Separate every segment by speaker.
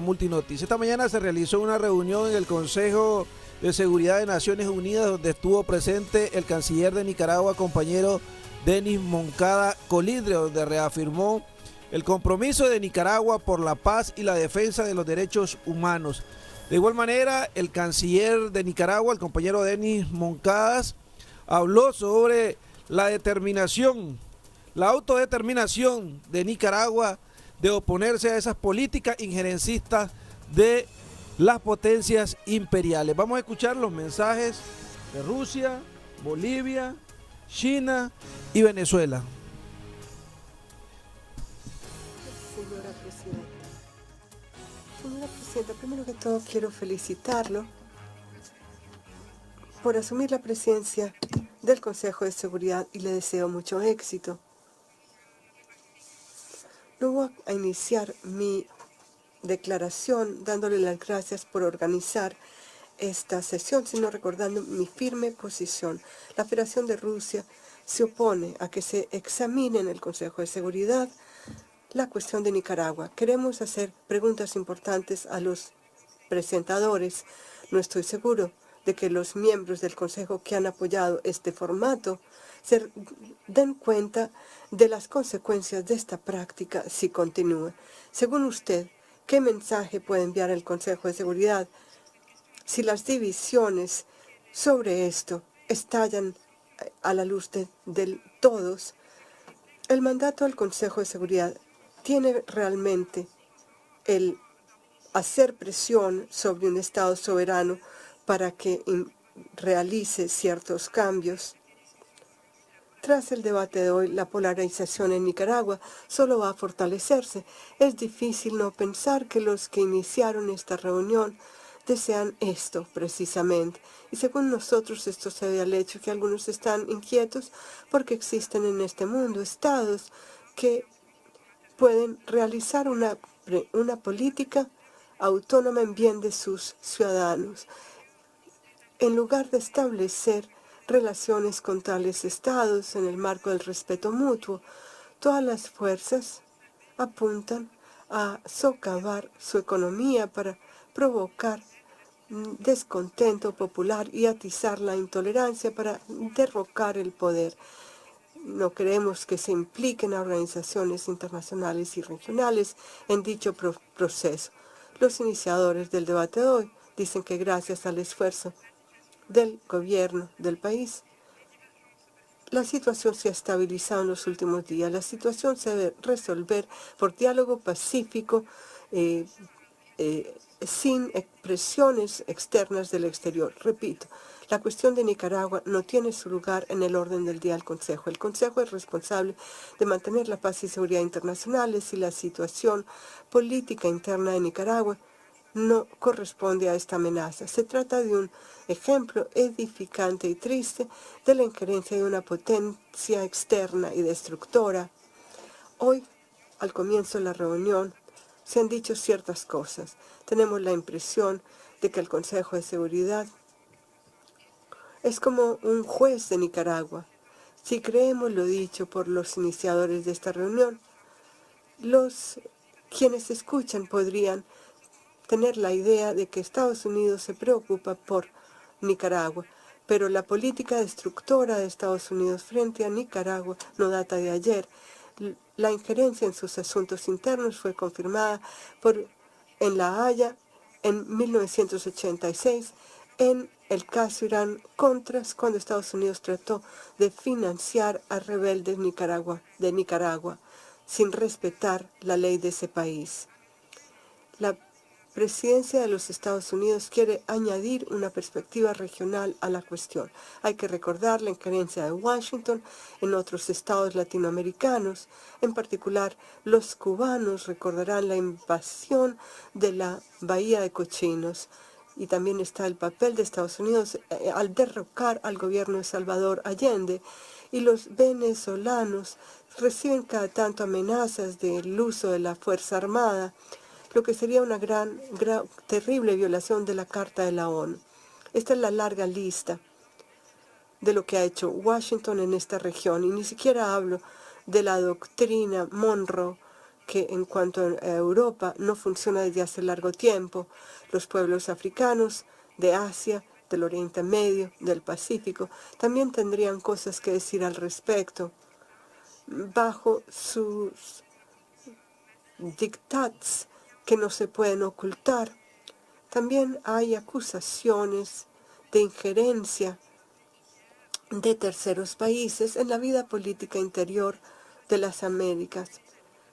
Speaker 1: Multinoticias. Esta mañana se realizó una reunión en el Consejo de Seguridad de Naciones Unidas donde estuvo presente el canciller de Nicaragua, compañero Denis Moncada Colindre, donde reafirmó el compromiso de Nicaragua por la paz y la defensa de los derechos humanos. De igual manera, el canciller de Nicaragua, el compañero Denis Moncada, habló sobre la determinación, la autodeterminación de Nicaragua de oponerse a esas políticas injerencistas de las potencias imperiales. Vamos a escuchar los mensajes de Rusia, Bolivia, China y Venezuela.
Speaker 2: Señora Presidenta, primero que todo quiero felicitarlo por asumir la presidencia del Consejo de Seguridad y le deseo mucho éxito. No voy a iniciar mi declaración dándole las gracias por organizar esta sesión, sino recordando mi firme posición. La Federación de Rusia se opone a que se examine en el Consejo de Seguridad la cuestión de Nicaragua. Queremos hacer preguntas importantes a los presentadores. No estoy seguro de que los miembros del Consejo que han apoyado este formato se den cuenta de las consecuencias de esta práctica si continúa. Según usted, ¿qué mensaje puede enviar el Consejo de Seguridad si las divisiones sobre esto estallan a la luz de todos? El mandato del Consejo de Seguridad tiene realmente el hacer presión sobre un Estado soberano para que realice ciertos cambios. Tras el debate de hoy, la polarización en Nicaragua solo va a fortalecerse. Es difícil no pensar que los que iniciaron esta reunión desean esto precisamente. Y según nosotros, esto se debe al hecho que algunos están inquietos porque existen en este mundo estados que pueden realizar una política autónoma en bien de sus ciudadanos. En lugar de establecer relaciones con tales estados en el marco del respeto mutuo, todas las fuerzas apuntan a socavar su economía para provocar descontento popular y atizar la intolerancia para derrocar el poder. No queremos que se impliquen a organizaciones internacionales y regionales en dicho proceso. Los iniciadores del debate de hoy dicen que gracias al esfuerzo del gobierno del país, la situación se ha estabilizado en los últimos días. La situación se debe resolver por diálogo pacífico, sin presiones externas del exterior. Repito, la cuestión de Nicaragua no tiene su lugar en el orden del día del Consejo. El Consejo es responsable de mantener la paz y seguridad internacionales y la situación política interna de Nicaragua no corresponde a esta amenaza. Se trata de un ejemplo edificante y triste de la injerencia de una potencia externa y destructora. Hoy, al comienzo de la reunión, se han dicho ciertas cosas. Tenemos la impresión de que el Consejo de Seguridad es como un juez de Nicaragua. Si creemos lo dicho por los iniciadores de esta reunión, quienes escuchan podrían tener la idea de que Estados Unidos se preocupa por Nicaragua, pero la política destructora de Estados Unidos frente a Nicaragua no data de ayer. La injerencia en sus asuntos internos fue confirmada en La Haya en 1986 en el caso Irán-Contras, cuando Estados Unidos trató de financiar a rebeldes de Nicaragua sin respetar la ley de ese país. La presidencia de los Estados Unidos quiere añadir una perspectiva regional a la cuestión. Hay que recordar la injerencia de Washington en otros estados latinoamericanos. En particular, los cubanos recordarán la invasión de la Bahía de Cochinos. Y también está el papel de Estados Unidos al derrocar al gobierno de Salvador Allende. Y los venezolanos reciben cada tanto amenazas del uso de la Fuerza Armada, lo que sería una terrible violación de la Carta de la ONU. Esta es la larga lista de lo que ha hecho Washington en esta región, y ni siquiera hablo de la doctrina Monroe que en cuanto a Europa no funciona desde hace largo tiempo. Los pueblos africanos de Asia, del Oriente Medio, del Pacífico, también tendrían cosas que decir al respecto. Bajo sus dictats que no se pueden ocultar, también hay acusaciones de injerencia de terceros países en la vida política interior de las Américas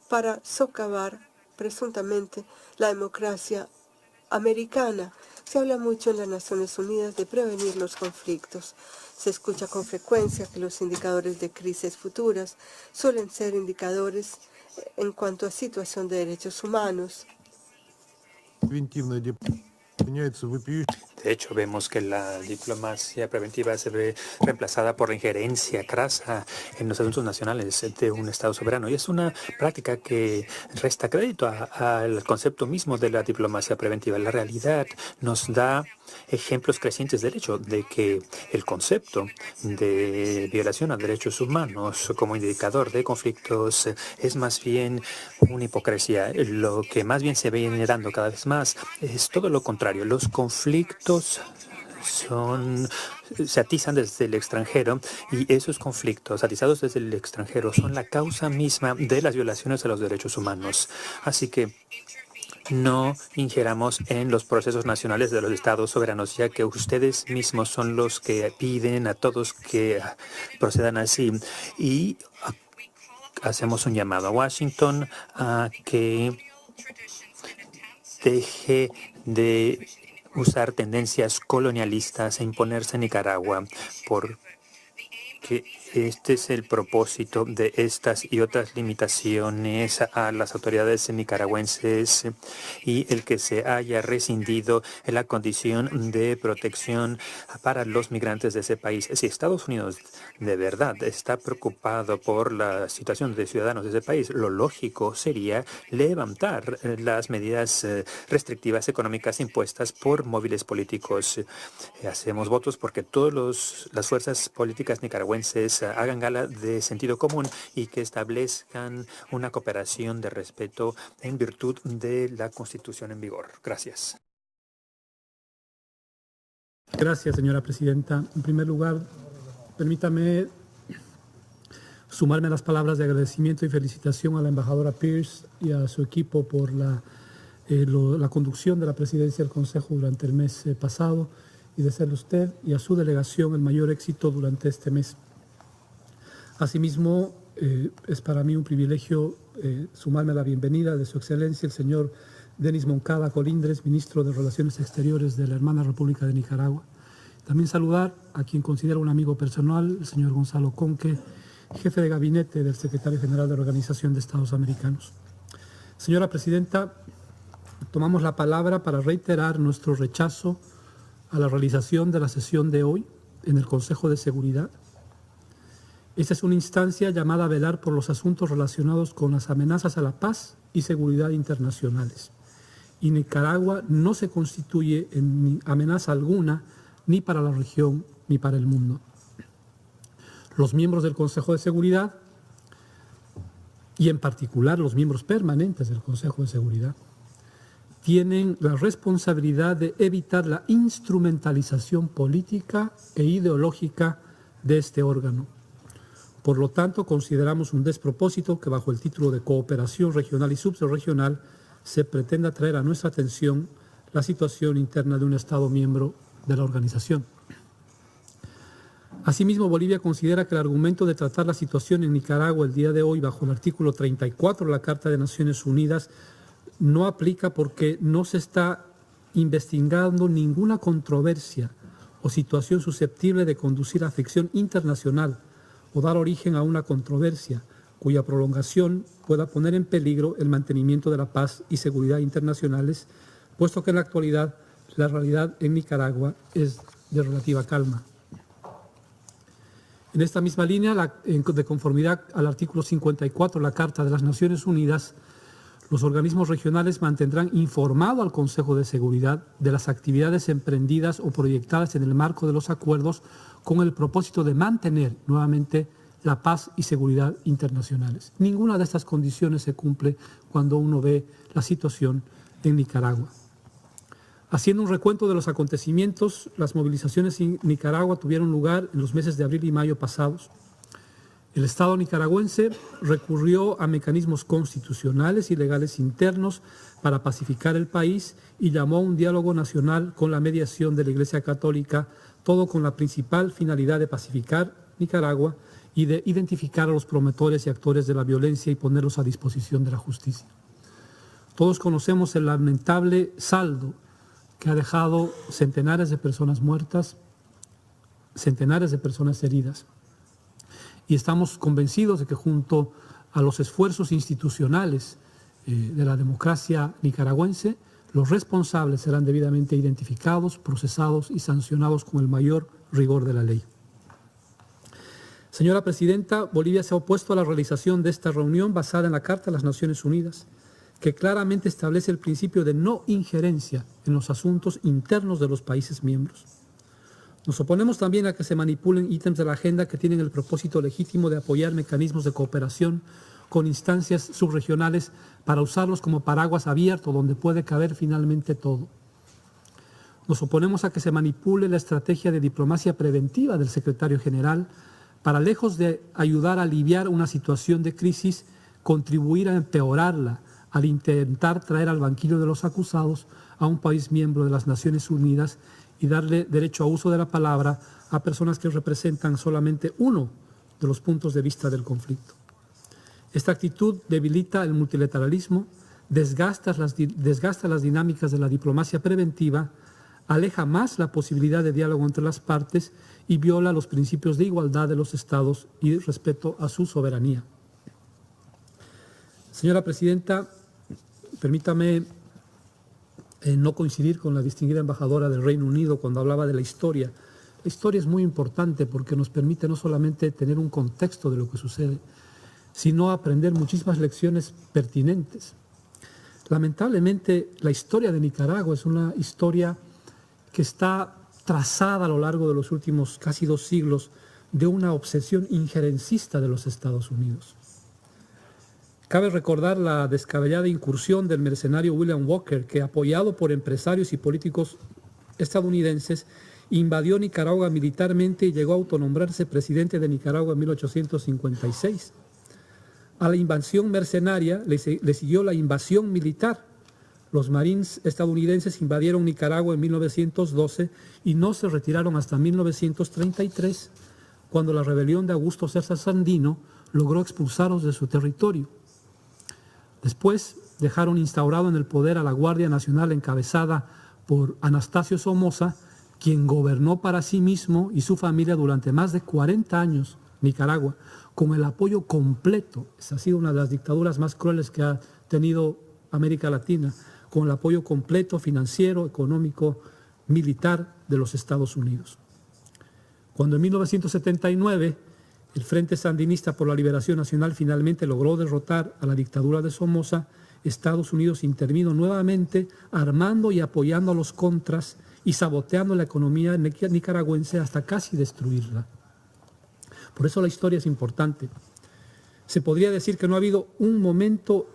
Speaker 2: para socavar presuntamente la democracia americana. Se habla mucho en las Naciones Unidas de prevenir los conflictos. Se escucha con frecuencia que los indicadores de crisis futuras suelen ser indicadores en cuanto a situación de derechos humanos.
Speaker 3: De hecho, vemos que la diplomacia preventiva se ve reemplazada por la injerencia crasa en los asuntos nacionales de un Estado soberano. Y es una práctica que resta crédito al concepto mismo de la diplomacia preventiva. La realidad nos da ejemplos crecientes del hecho de que el concepto de violación a derechos humanos como indicador de conflictos es más bien una hipocresía. Lo que más bien se viene dando cada vez más es todo lo contrario. Los conflictos se atizan desde el extranjero y esos conflictos atizados desde el extranjero son la causa misma de las violaciones a los derechos humanos. Así que no ingeramos en los procesos nacionales de los estados soberanos, ya que ustedes mismos son los que piden a todos que procedan así. Y hacemos un llamado a Washington a que deje de usar tendencias colonialistas e imponerse en Nicaragua, porque este es el propósito de estas y otras limitaciones a las autoridades nicaragüenses y el que se haya rescindido la condición de protección para los migrantes de ese país. Si Estados Unidos de verdad está preocupado por la situación de ciudadanos de ese país, lo lógico sería levantar las medidas restrictivas económicas impuestas por móviles políticos. Hacemos votos porque todas las fuerzas políticas nicaragüenses hagan gala de sentido común y que establezcan una cooperación de respeto en virtud de la Constitución en vigor. Gracias.
Speaker 4: Gracias, señora presidenta. En primer lugar, permítame sumarme a las palabras de agradecimiento y felicitación a la embajadora Pierce y a su equipo por la conducción de la presidencia del Consejo durante el mes pasado y desearle a usted y a su delegación el mayor éxito durante este mes. Asimismo, es para mí un privilegio sumarme a la bienvenida de Su Excelencia el señor Denis Moncada Colindres, ministro de Relaciones Exteriores de la hermana República de Nicaragua. También saludar a quien considero un amigo personal, el señor Gonzalo Conque, jefe de gabinete del secretario general de la Organización de Estados Americanos. Señora presidenta, tomamos la palabra para reiterar nuestro rechazo a la realización de la sesión de hoy en el Consejo de Seguridad. Esta es una instancia llamada a velar por los asuntos relacionados con las amenazas a la paz y seguridad internacionales. Y Nicaragua no se constituye en amenaza alguna ni para la región ni para el mundo. Los miembros del Consejo de Seguridad, y en particular los miembros permanentes del Consejo de Seguridad, tienen la responsabilidad de evitar la instrumentalización política e ideológica de este órgano. Por lo tanto, consideramos un despropósito que bajo el título de cooperación regional y subregional se pretenda traer a nuestra atención la situación interna de un Estado miembro de la organización. Asimismo, Bolivia considera que el argumento de tratar la situación en Nicaragua el día de hoy bajo el artículo 34 de la Carta de Naciones Unidas no aplica porque no se está investigando ninguna controversia o situación susceptible de conducir a afección internacional o dar origen a una controversia cuya prolongación pueda poner en peligro el mantenimiento de la paz y seguridad internacionales, puesto que en la actualidad la realidad en Nicaragua es de relativa calma. En esta misma línea, de conformidad al artículo 54 de la Carta de las Naciones Unidas, los organismos regionales mantendrán informado al Consejo de Seguridad de las actividades emprendidas o proyectadas en el marco de los acuerdos con el propósito de mantener nuevamente la paz y seguridad internacionales. Ninguna de estas condiciones se cumple cuando uno ve la situación en Nicaragua. Haciendo un recuento de los acontecimientos, las movilizaciones en Nicaragua tuvieron lugar en los meses de abril y mayo pasados. El Estado nicaragüense recurrió a mecanismos constitucionales y legales internos para pacificar el país y llamó a un diálogo nacional con la mediación de la Iglesia Católica, todo con la principal finalidad de pacificar Nicaragua y de identificar a los promotores y actores de la violencia y ponerlos a disposición de la justicia. Todos conocemos el lamentable saldo que ha dejado centenares de personas muertas, centenares de personas heridas. Y estamos convencidos de que junto a los esfuerzos institucionales de la democracia nicaragüense, los responsables serán debidamente identificados, procesados y sancionados con el mayor rigor de la ley. Señora Presidenta, Bolivia se ha opuesto a la realización de esta reunión basada en la Carta de las Naciones Unidas, que claramente establece el principio de no injerencia en los asuntos internos de los países miembros. Nos oponemos también a que se manipulen ítems de la agenda que tienen el propósito legítimo de apoyar mecanismos de cooperación con instancias subregionales para usarlos como paraguas abierto donde puede caber finalmente todo. Nos oponemos a que se manipule la estrategia de diplomacia preventiva del secretario general para, lejos de ayudar a aliviar una situación de crisis, contribuir a empeorarla al intentar traer al banquillo de los acusados a un país miembro de las Naciones Unidas y darle derecho a uso de la palabra a personas que representan solamente uno de los puntos de vista del conflicto. Esta actitud debilita el multilateralismo, desgasta las dinámicas de la diplomacia preventiva, aleja más la posibilidad de diálogo entre las partes y viola los principios de igualdad de los estados y respeto a su soberanía. Señora Presidenta, permítame no coincidir con la distinguida embajadora del Reino Unido cuando hablaba de la historia. La historia es muy importante porque nos permite no solamente tener un contexto de lo que sucede, sino aprender muchísimas lecciones pertinentes. Lamentablemente, la historia de Nicaragua es una historia que está trazada a lo largo de los últimos casi 2 siglos de una obsesión injerencista de los Estados Unidos. Cabe recordar la descabellada incursión del mercenario William Walker, que, apoyado por empresarios y políticos estadounidenses, invadió Nicaragua militarmente y llegó a autonombrarse presidente de Nicaragua en 1856. A la invasión mercenaria le siguió la invasión militar. Los Marines estadounidenses invadieron Nicaragua en 1912 y no se retiraron hasta 1933, cuando la rebelión de Augusto César Sandino logró expulsarlos de su territorio. Después dejaron instaurado en el poder a la Guardia Nacional encabezada por Anastasio Somoza, quien gobernó para sí mismo y su familia durante más de 40 años Nicaragua, con el apoyo completo. Esa ha sido una de las dictaduras más crueles que ha tenido América Latina, con el apoyo completo financiero, económico, militar de los Estados Unidos. Cuando en 1979 el Frente Sandinista por la Liberación Nacional finalmente logró derrotar a la dictadura de Somoza, Estados Unidos intervino nuevamente, armando y apoyando a los contras y saboteando la economía nicaragüense hasta casi destruirla. Por eso la historia es importante. Se podría decir que no ha habido un momento,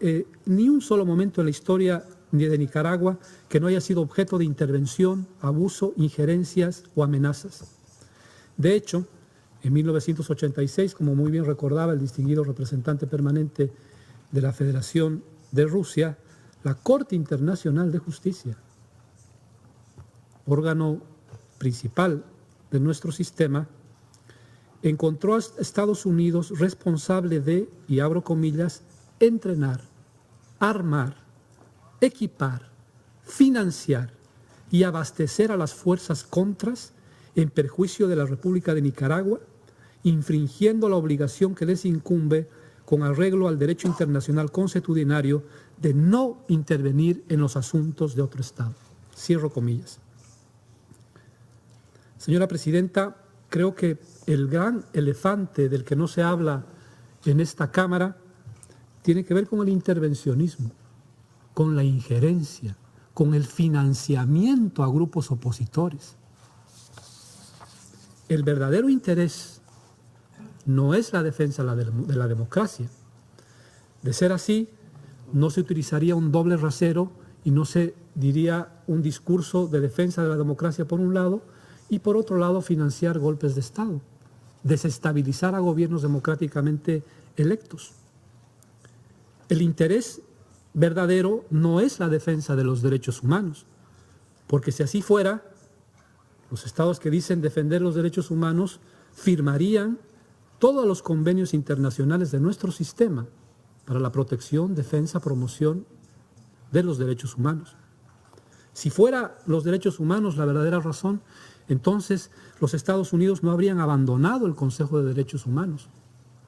Speaker 4: ni un solo momento en la historia de Nicaragua que no haya sido objeto de intervención, abuso, injerencias o amenazas. De hecho, en 1986, como muy bien recordaba el distinguido representante permanente de la Federación de Rusia, la Corte Internacional de Justicia, órgano principal de nuestro sistema, encontró a Estados Unidos responsable de, y abro comillas, entrenar, armar, equipar, financiar y abastecer a las fuerzas contras en perjuicio de la República de Nicaragua, infringiendo la obligación que les incumbe con arreglo al derecho internacional consuetudinario de no intervenir en los asuntos de otro Estado. Cierro comillas. Señora Presidenta, creo que el gran elefante del que no se habla en esta Cámara tiene que ver con el intervencionismo, con la injerencia, con el financiamiento a grupos opositores. El verdadero interés no es la defensa de la democracia. De ser así, no se utilizaría un doble rasero y no se diría un discurso de defensa de la democracia por un lado y por otro lado financiar golpes de Estado, desestabilizar a gobiernos democráticamente electos. El interés verdadero no es la defensa de los derechos humanos, porque si así fuera, los estados que dicen defender los derechos humanos firmarían todos los convenios internacionales de nuestro sistema para la protección, defensa, promoción de los derechos humanos. Si fuera los derechos humanos la verdadera razón, entonces los Estados Unidos no habrían abandonado el Consejo de Derechos Humanos,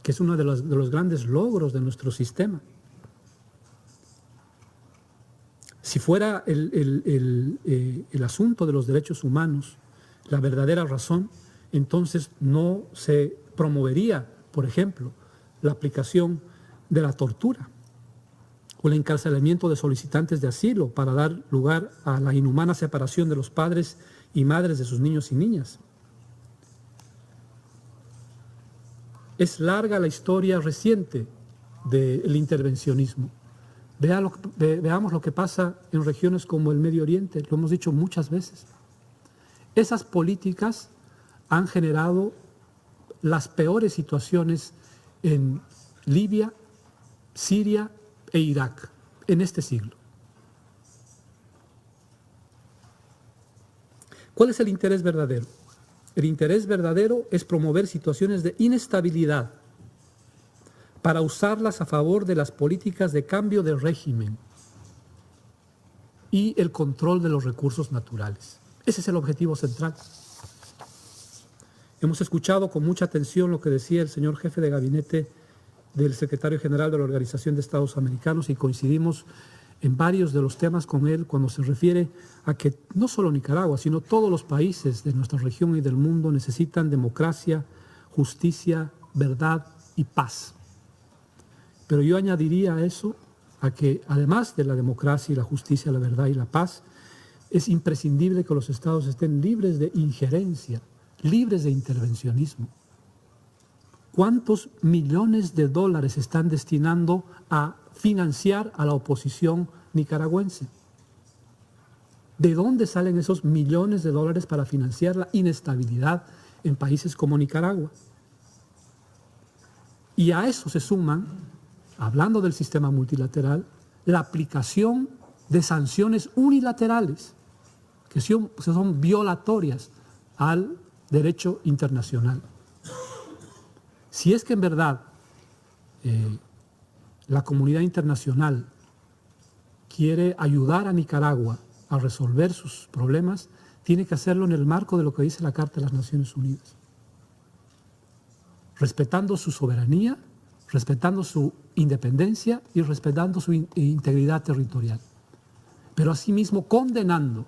Speaker 4: que es uno de los grandes logros de nuestro sistema. Si fuera el asunto de los derechos humanos la verdadera razón, entonces no se promovería, por ejemplo, la aplicación de la tortura o el encarcelamiento de solicitantes de asilo para dar lugar a la inhumana separación de los padres y madres de sus niños y niñas. Es larga la historia reciente del intervencionismo. Veamos lo que pasa en regiones como el Medio Oriente, lo hemos dicho muchas veces. Esas políticas han generado las peores situaciones en Libia, Siria e Irak en este siglo. ¿Cuál es el interés verdadero? El interés verdadero es promover situaciones de inestabilidad para usarlas a favor de las políticas de cambio de régimen y el control de los recursos naturales. Ese es el objetivo central. Hemos escuchado con mucha atención lo que decía el señor jefe de gabinete del secretario general de la Organización de Estados Americanos y coincidimos en varios de los temas con él cuando se refiere a que no solo Nicaragua, sino todos los países de nuestra región y del mundo necesitan democracia, justicia, verdad y paz. Pero yo añadiría a eso a que además de la democracia y la justicia, la verdad y la paz, es imprescindible que los estados estén libres de injerencia, libres de intervencionismo. ¿Cuántos millones de dólares están destinando a financiar a la oposición nicaragüense? ¿De dónde salen esos millones de dólares para financiar la inestabilidad en países como Nicaragua? Y a eso se suman, hablando del sistema multilateral, la aplicación de sanciones unilaterales que son violatorias al derecho internacional. Si es que en verdad la comunidad internacional quiere ayudar a Nicaragua a resolver sus problemas, tiene que hacerlo en el marco de lo que dice la Carta de las Naciones Unidas, respetando su soberanía, respetando su independencia y respetando su integridad territorial, pero asimismo condenando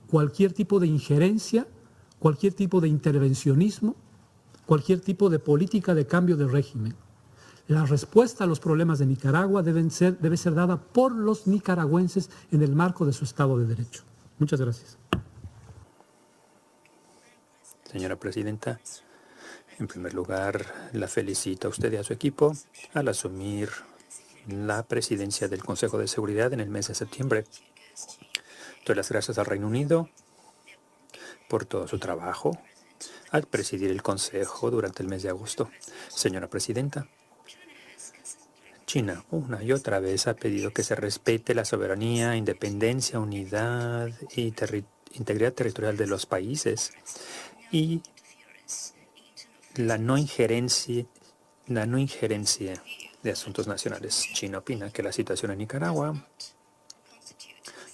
Speaker 4: cualquier tipo de injerencia, cualquier tipo de intervencionismo, cualquier tipo de política de cambio de régimen. La respuesta a los problemas de Nicaragua debe ser dada por los nicaragüenses en el marco de su Estado de Derecho. Muchas gracias.
Speaker 3: Señora Presidenta, en primer lugar, la felicito a usted y a su equipo al asumir la presidencia del Consejo de Seguridad en el mes de septiembre. Doy las gracias al Reino Unido por todo su trabajo al presidir el Consejo durante el mes de agosto. Señora Presidenta, China una y otra vez ha pedido que se respete la soberanía, independencia, unidad y integridad territorial de los países y la no injerencia de asuntos nacionales. China opina que la situación en Nicaragua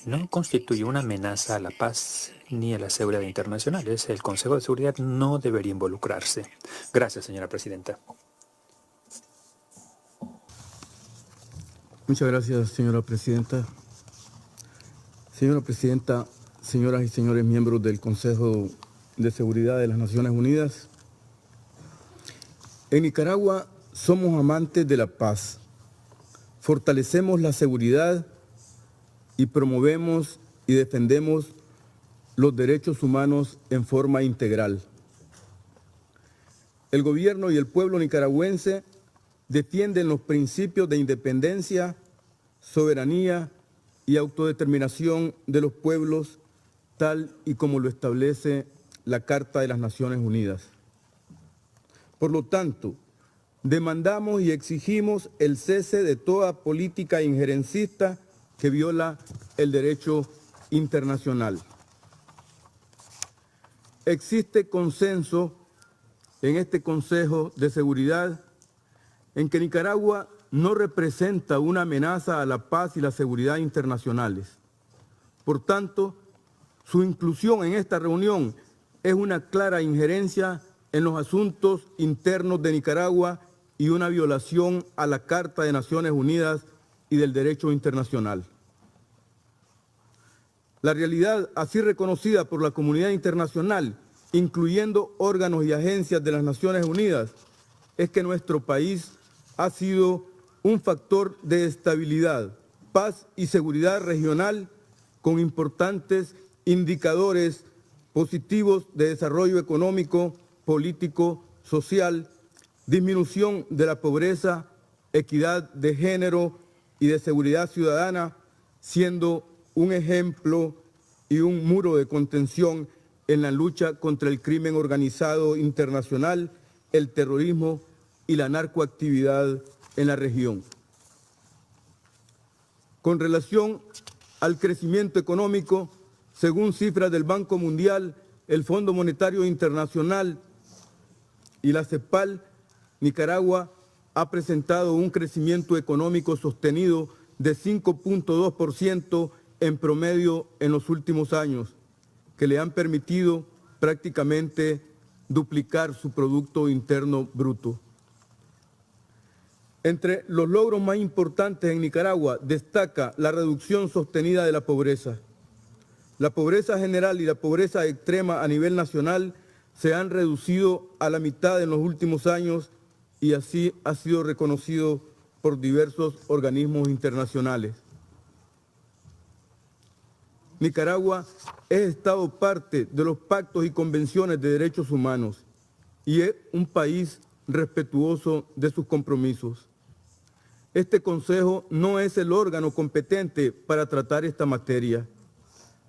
Speaker 3: no constituye una amenaza a la paz ni a la seguridad internacional. El Consejo de Seguridad no debería involucrarse. Gracias, señora Presidenta.
Speaker 5: Muchas gracias, señora Presidenta. Señora Presidenta, señoras y señores miembros del Consejo de Seguridad de las Naciones Unidas, en Nicaragua somos amantes de la paz, fortalecemos la seguridad y promovemos y defendemos los derechos humanos en forma integral. el gobierno y el pueblo nicaragüense defienden los principios de independencia, soberanía y autodeterminación de los pueblos, tal y como lo establece la Carta de las Naciones Unidas. Por lo tanto, demandamos y exigimos el cese de toda política injerencista que viola el derecho internacional. Existe consenso en este Consejo de Seguridad en que Nicaragua no representa una amenaza a la paz y la seguridad internacionales. Por tanto, su inclusión en esta reunión es una clara injerencia en los asuntos internos de Nicaragua y una violación a la Carta de Naciones Unidas y del derecho internacional. La realidad así reconocida por la comunidad internacional, incluyendo órganos y agencias de las Naciones Unidas, es que nuestro país ha sido un factor de estabilidad, paz y seguridad regional con importantes indicadores positivos de desarrollo económico, político, social, disminución de la pobreza, equidad de género y de seguridad ciudadana, siendo un ejemplo y un muro de contención en la lucha contra el crimen organizado internacional, el terrorismo y la narcoactividad en la región. Con relación al crecimiento económico, según cifras del Banco Mundial, el Fondo Monetario Internacional y la CEPAL, Nicaragua ha presentado un crecimiento económico sostenido de 5.2% en promedio en los últimos años, que le han permitido prácticamente duplicar su Producto Interno Bruto. Entre los logros más importantes en Nicaragua destaca la reducción sostenida de la pobreza. La pobreza general y la pobreza extrema a nivel nacional se han reducido a la mitad en los últimos años y así ha sido reconocido por diversos organismos internacionales. Nicaragua es Estado parte de los pactos y convenciones de derechos humanos y es un país respetuoso de sus compromisos. Este Consejo no es el órgano competente para tratar esta materia.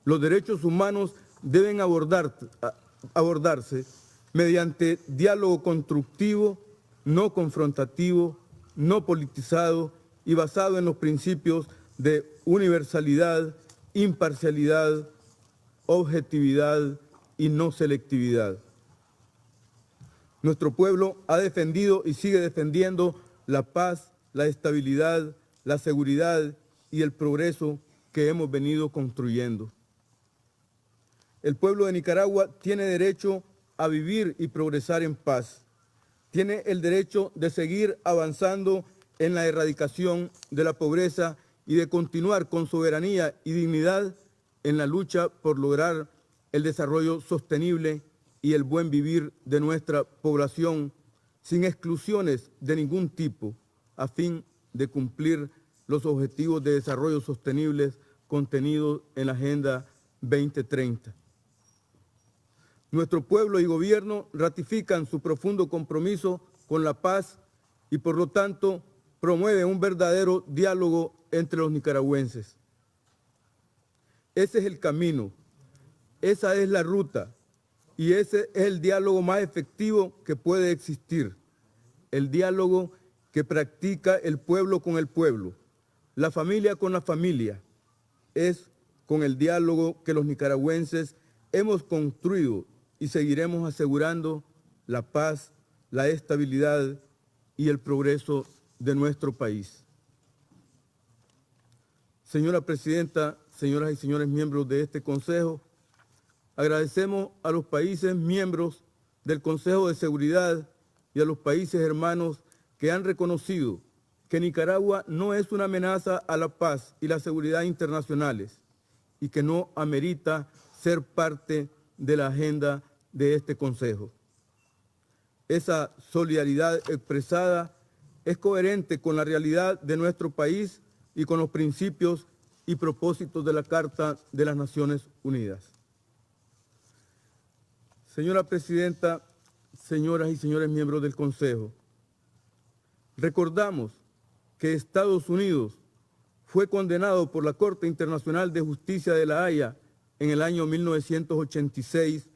Speaker 5: Los derechos humanos deben abordarse mediante diálogo constructivo, no confrontativo, no politizado y basado en los principios de universalidad, imparcialidad, objetividad y no selectividad. Nuestro pueblo ha defendido y sigue defendiendo la paz, la estabilidad, la seguridad y el progreso que hemos venido construyendo. El pueblo de Nicaragua tiene derecho a vivir y progresar en paz. Tiene el derecho de seguir avanzando en la erradicación de la pobreza y de continuar con soberanía y dignidad en la lucha por lograr el desarrollo sostenible y el buen vivir de nuestra población sin exclusiones de ningún tipo, a fin de cumplir los objetivos de desarrollo sostenibles contenidos en la Agenda 2030. Nuestro pueblo y gobierno ratifican su profundo compromiso con la paz y, por lo tanto, promueven un verdadero diálogo entre los nicaragüenses. Ese es el camino, esa es la ruta y ese es el diálogo más efectivo que puede existir, el diálogo que practica el pueblo con el pueblo, la familia con la familia. Es con el diálogo que los nicaragüenses hemos construido y seguiremos asegurando la paz, la estabilidad y el progreso de nuestro país. Señora Presidenta, señoras y señores miembros de este Consejo, agradecemos a los países miembros del Consejo de Seguridad y a los países hermanos que han reconocido que Nicaragua no es una amenaza a la paz y la seguridad internacionales y que no amerita ser parte de la agenda de este Consejo. Esa solidaridad expresada es coherente con la realidad de nuestro país y con los principios y propósitos de la Carta de las Naciones Unidas. Señora Presidenta, señoras y señores miembros del Consejo, recordamos que Estados Unidos fue condenado por la Corte Internacional de Justicia de La Haya en el año 1986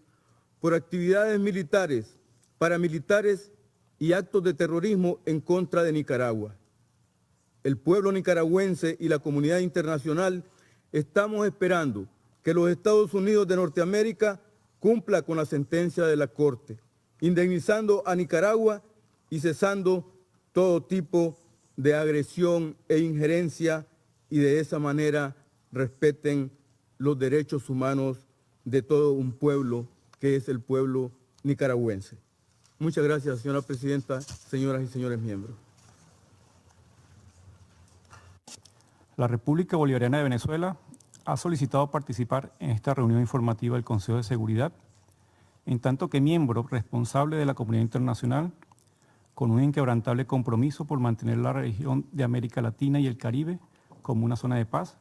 Speaker 5: por actividades militares, paramilitares y actos de terrorismo en contra de Nicaragua. El pueblo nicaragüense y la comunidad internacional estamos esperando que los Estados Unidos de Norteamérica cumpla con la sentencia de la Corte, indemnizando a Nicaragua y cesando todo tipo de agresión e injerencia, y de esa manera respeten los derechos humanos de todo un pueblo que es el pueblo nicaragüense. Muchas gracias, señora presidenta, señoras y señores miembros.
Speaker 6: La República Bolivariana de Venezuela ha solicitado participar en esta reunión informativa del Consejo de Seguridad, en tanto que miembro responsable de la comunidad internacional, con un inquebrantable compromiso por mantener la región de América Latina y el Caribe como una zona de paz,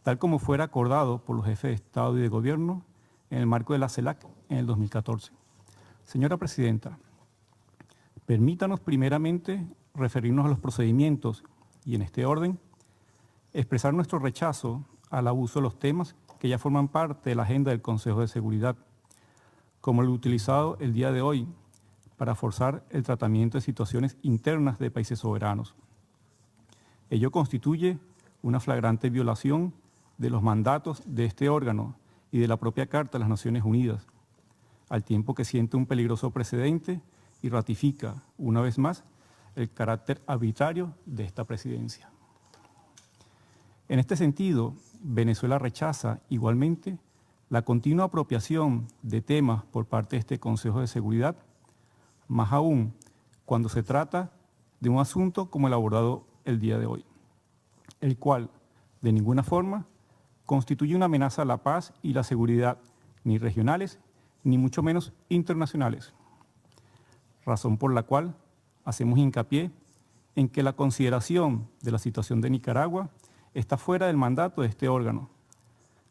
Speaker 6: tal como fuera acordado por los jefes de Estado y de Gobierno en el marco de la CELAC en el 2014. Señora Presidenta, permítanos primeramente referirnos a los procedimientos y, en este orden, expresar nuestro rechazo al abuso de los temas que ya forman parte de la agenda del Consejo de Seguridad, como el utilizado el día de hoy para forzar el tratamiento de situaciones internas de países soberanos. Ello constituye una flagrante violación de los mandatos de este órgano y de la propia Carta de las Naciones Unidas, al tiempo que siente un peligroso precedente y ratifica, una vez más, el carácter arbitrario de esta presidencia. En este sentido, Venezuela rechaza igualmente la continua apropiación de temas por parte de este Consejo de Seguridad, más aún cuando se trata de un asunto como el abordado el día de hoy, el cual, de ninguna forma, constituye una amenaza a la paz y la seguridad, ni regionales, ni mucho menos internacionales. Razón por la cual hacemos hincapié en que la consideración de la situación de Nicaragua está fuera del mandato de este órgano,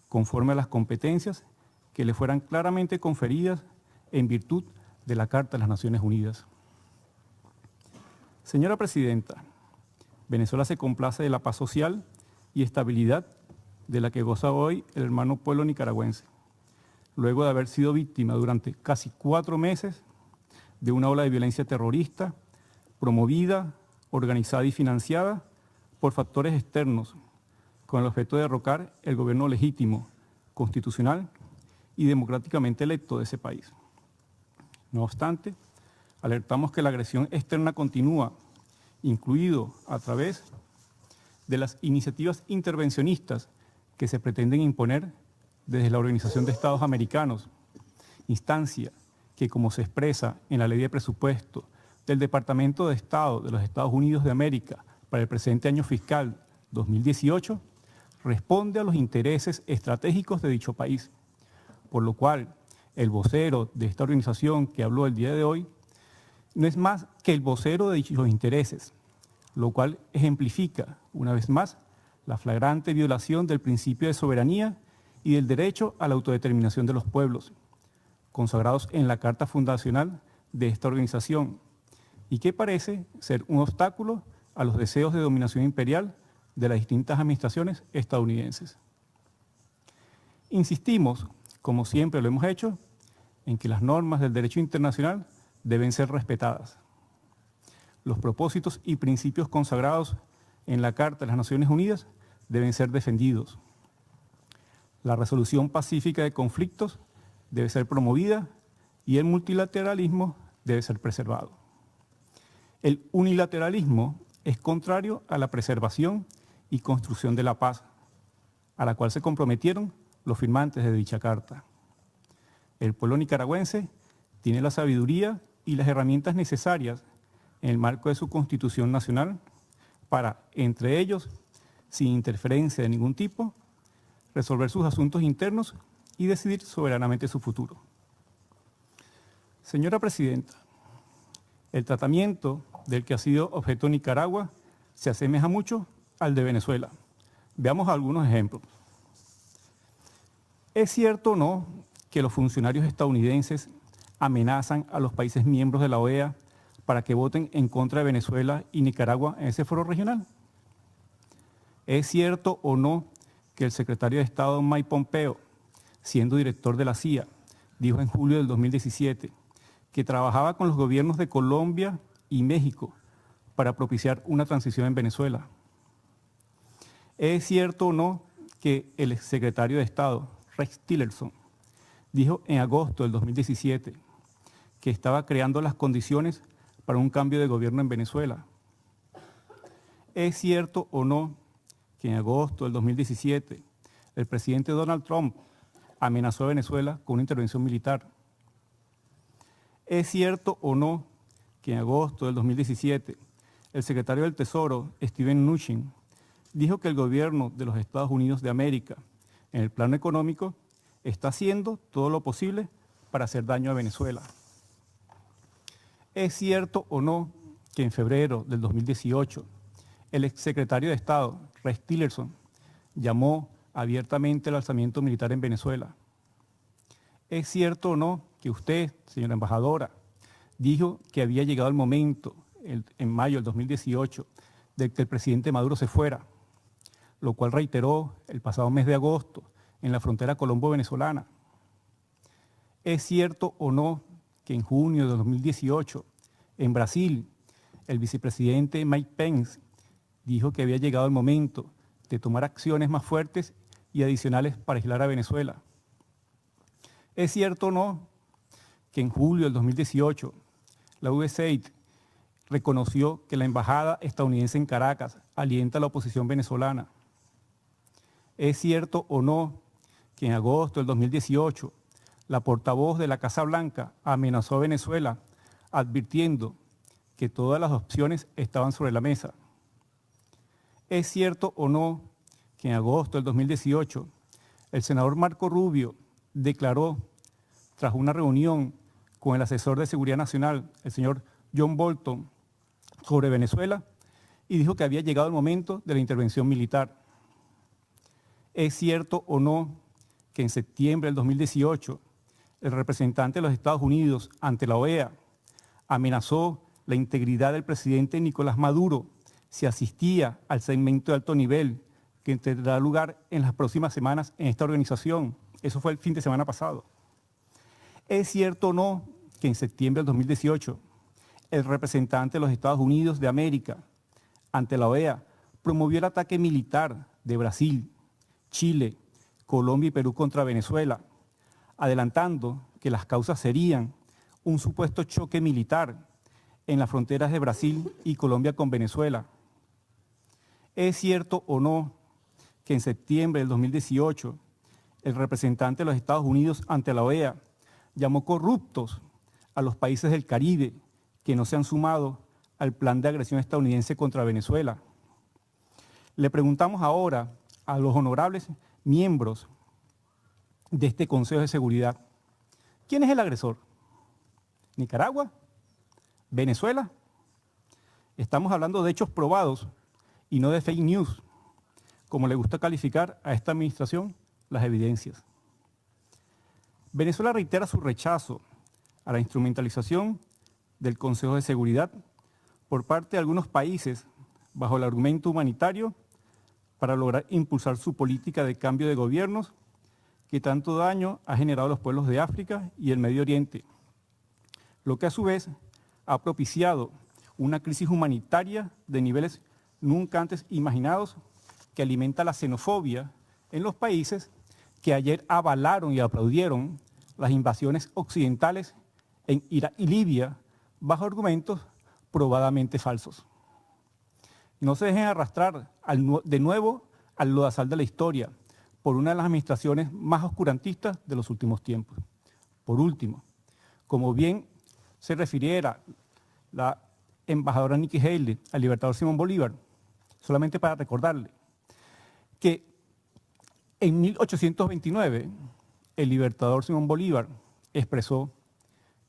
Speaker 6: conforme a las competencias que le fueran claramente conferidas en virtud de la Carta de las Naciones Unidas. Señora Presidenta, Venezuela se complace de la paz social y estabilidad de la que goza hoy el hermano pueblo nicaragüense, luego de haber sido víctima durante casi 4 meses de una ola de violencia terrorista promovida, organizada y financiada por factores externos, con el objeto de derrocar el gobierno legítimo, constitucional y democráticamente electo de ese país. No obstante, alertamos que la agresión externa continúa, incluido a través de las iniciativas intervencionistas que se pretenden imponer desde la Organización de Estados Americanos, instancia que, como se expresa en la Ley de Presupuesto del Departamento de Estado de los Estados Unidos de América para el presente año fiscal 2018, responde a los intereses estratégicos de dicho país, por lo cual el vocero de esta organización que habló el día de hoy no es más que el vocero de dichos intereses, lo cual ejemplifica, una vez más, la flagrante violación del principio de soberanía y del derecho a la autodeterminación de los pueblos, consagrados en la Carta Fundacional de esta organización, y que parece ser un obstáculo a los deseos de dominación imperial de las distintas administraciones estadounidenses. Insistimos, como siempre lo hemos hecho, en que las normas del derecho internacional deben ser respetadas. Los propósitos y principios consagrados en la Carta de las Naciones Unidas deben ser defendidos. La resolución pacífica de conflictos debe ser promovida y el multilateralismo debe ser preservado. El unilateralismo es contrario a la preservación y construcción de la paz, a la cual se comprometieron los firmantes de dicha carta. El pueblo nicaragüense tiene la sabiduría y las herramientas necesarias en el marco de su Constitución Nacional para, entre ellos, sin interferencia de ningún tipo, resolver sus asuntos internos y decidir soberanamente su futuro. Señora Presidenta, el tratamiento del que ha sido objeto Nicaragua se asemeja mucho al de Venezuela. Veamos algunos ejemplos. ¿Es cierto o no que los funcionarios estadounidenses amenazan a los países miembros de la OEA para que voten en contra de Venezuela y Nicaragua en ese foro regional? ¿Es cierto o no que el secretario de Estado Mike Pompeo, siendo director de la CIA, dijo en julio del 2017 que trabajaba con los gobiernos de Colombia y México para propiciar una transición en Venezuela? ¿Es cierto o no que el exsecretario de Estado, Rex Tillerson, dijo en agosto del 2017 que estaba creando las condiciones para un cambio de gobierno en Venezuela? ¿Es cierto o no que en agosto del 2017 el presidente Donald Trump amenazó a Venezuela con una intervención militar? ¿Es cierto o no que en agosto del 2017 el secretario del Tesoro, Steven Mnuchin, dijo que el gobierno de los Estados Unidos de América, en el plano económico, está haciendo todo lo posible para hacer daño a Venezuela? ¿Es cierto o no que en febrero del 2018 el exsecretario de Estado, Rex Tillerson, llamó abiertamente al alzamiento militar en Venezuela? ¿Es cierto o no que usted, señora embajadora, dijo que había llegado el momento, en mayo del 2018, de que el presidente Maduro se fuera, lo cual reiteró el pasado mes de agosto en la frontera colombo-venezolana? ¿Es cierto o no que en junio de 2018, en Brasil, el vicepresidente Mike Pence dijo que había llegado el momento de tomar acciones más fuertes y adicionales para aislar a Venezuela? ¿Es cierto o no que en julio del 2018 la USAID reconoció que la embajada estadounidense en Caracas alienta a la oposición venezolana? ¿Es cierto o no que en agosto del 2018 la portavoz de la Casa Blanca amenazó a Venezuela advirtiendo que todas las opciones estaban sobre la mesa? ¿Es cierto o no que en agosto del 2018 el senador Marco Rubio declaró, tras una reunión con el asesor de Seguridad Nacional, el señor John Bolton, sobre Venezuela, y dijo que había llegado el momento de la intervención militar? ¿Es cierto o no que en septiembre del 2018 el representante de los Estados Unidos ante la OEA amenazó la integridad del presidente Nicolás Maduro si asistía al segmento de alto nivel que tendrá lugar en las próximas semanas en esta organización? Eso fue el fin de semana pasado. ¿Es cierto o no que en septiembre del 2018 el representante de los Estados Unidos de América ante la OEA promovió el ataque militar de Brasil, Chile, Colombia y Perú contra Venezuela, adelantando que las causas serían un supuesto choque militar en las fronteras de Brasil y Colombia con Venezuela? ¿Es cierto o no que en septiembre del 2018 el representante de los Estados Unidos ante la OEA llamó corruptos a los países del Caribe que no se han sumado al plan de agresión estadounidense contra Venezuela? Le preguntamos ahora a los honorables miembros de este Consejo de Seguridad, ¿quién es el agresor? ¿Nicaragua? ¿Venezuela? Estamos hablando de hechos probados y no de fake news, como le gusta calificar a esta administración las evidencias. Venezuela reitera su rechazo a la instrumentalización del Consejo de Seguridad por parte de algunos países bajo el argumento humanitario para lograr impulsar su política de cambio de gobiernos que tanto daño ha generado a los pueblos de África y el Medio Oriente, lo que a su vez ha propiciado una crisis humanitaria de niveles nunca antes imaginados que alimenta la xenofobia en los países que ayer avalaron y aplaudieron las invasiones occidentales en Irak y Libia bajo argumentos probadamente falsos. No se dejen arrastrar de nuevo al lodazal de la historia por una de las administraciones más oscurantistas de los últimos tiempos. Por último, como bien se refiriera la embajadora Nikki Haley al libertador Simón Bolívar, solamente para recordarle que en 1829 el libertador Simón Bolívar expresó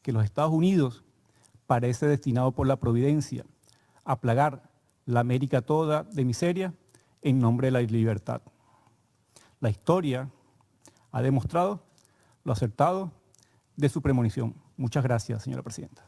Speaker 6: que los Estados Unidos parece destinado por la providencia a plagar la América toda de miseria en nombre de la libertad. La historia ha demostrado lo acertado de su premonición. Muchas gracias, señora presidenta.